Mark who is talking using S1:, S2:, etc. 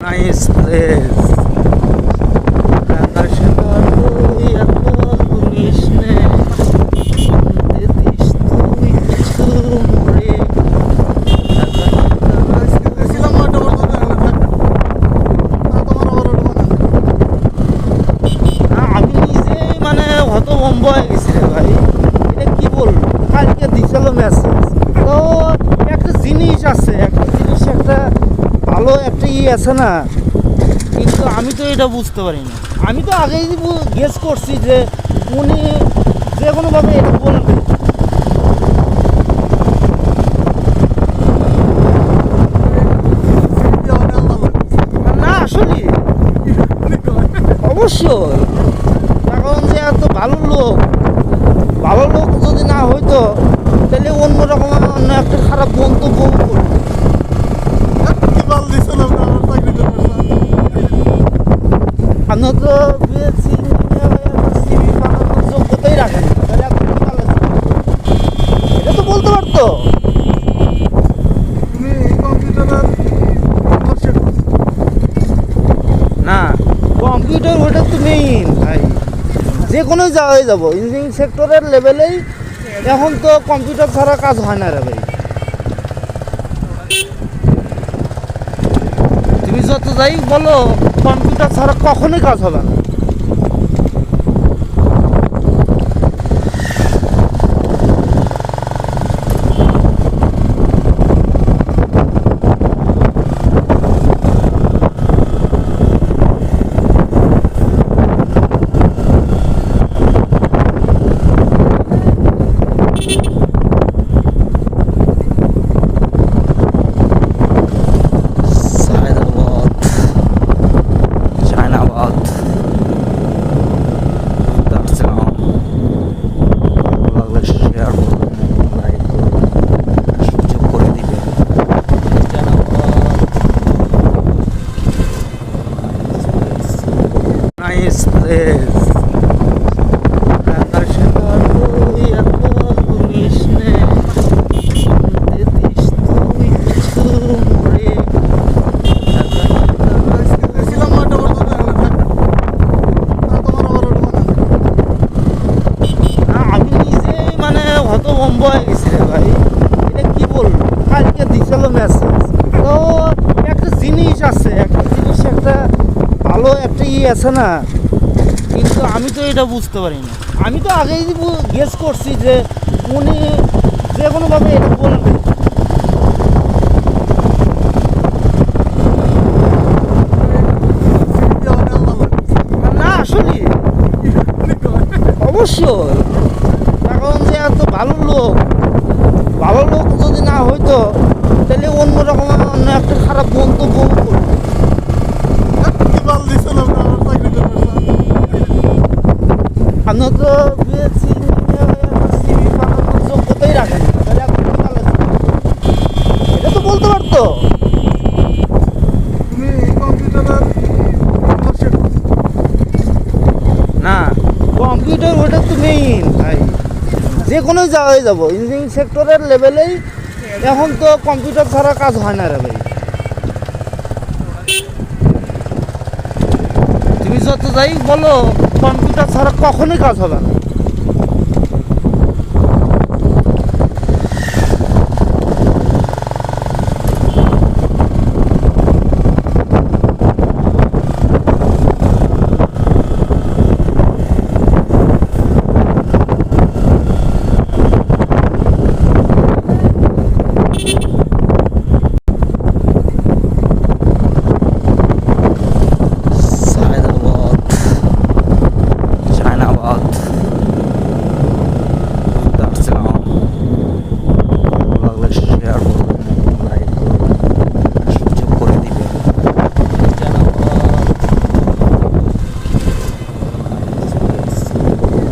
S1: Nice place. আকাশে তুই এত ঘুরিস নে, শুনতে দিস তুই কিছু রে। আমি নিজেই মানে হতভম্ব হয়ে গেছি রে ভাই। এটা কি বলবো, কালকে দিছিল মেসেজ তো একটা জিনিস আছে, একটা ভালো একটা আছে না, কিন্তু আমি তো এটা বুঝতে পারি না। আমি তো আগেই গেস করছি যে উনি যে কোনোভাবে এটা বলবে। না আসলে অবশ্যই, কারণ যে এত ভালো লোক যদি না হইতো তাহলে অন্যরকম অন্য একটা খারাপ মন্তব্য করতো। আপনার তো বিএসসি সিভি বানানোর যোগ্যতাই রাখেন, তাহলে আপনি কি ভালো আছেন? এটা তো বলতে পারতো। না কম্পিউটার ওটা তো মেইন ভাই, যে কোনো জায়গায় যাবো ইঞ্জিনিয়ারিং সেক্টরের লেভেলেই এখন তো কম্পিউটার ছাড়া কাজ হয় না রে ভাই। তুমি যত যাই বলো কম্পিউটার ছাড়া কখনোই কাজ হবে না। Nice place. আকাশে তুই এত ঘুরিস নে, শুনতে দিস তুই কিছু রে। আমি নিজেই মানে হতভম্ব হয়ে গেছি রে ভাই। এটা কি বলবো, কালকে দিছিল মেসেজ তো একটা জিনিস আছে, একটা ভালো একটা আছে না, কিন্তু আমি তো এটা বুঝতে পারি না। আমি তো আগেই গেস করছি যে উনি যে কোনোভাবে এটা বলবে। না আসলে অবশ্যই, কারণ যে এত ভালো লোক যদি না হইতো তাহলে অন্যরকম অন্য একটা খারাপ মন্তব্য করতো। আপনার তো বিএসসি সিভি বানানোর যোগ্যতাই রাখেন, তাহলে আপনি কি ভালো আছেন? এটা তো বলতে পারতো। না কম্পিউটার ওটা তো মেইন ভাই, যে কোনো জায়গায় যাবো ইঞ্জিনিয়ারিং সেক্টরের লেভেলেই এখন তো কম্পিউটার ছাড়া কাজ হয় না রে ভাই। তুমি যত যাই বলো কম্পিউটার ছাড়া কখনোই কাজ হবে না।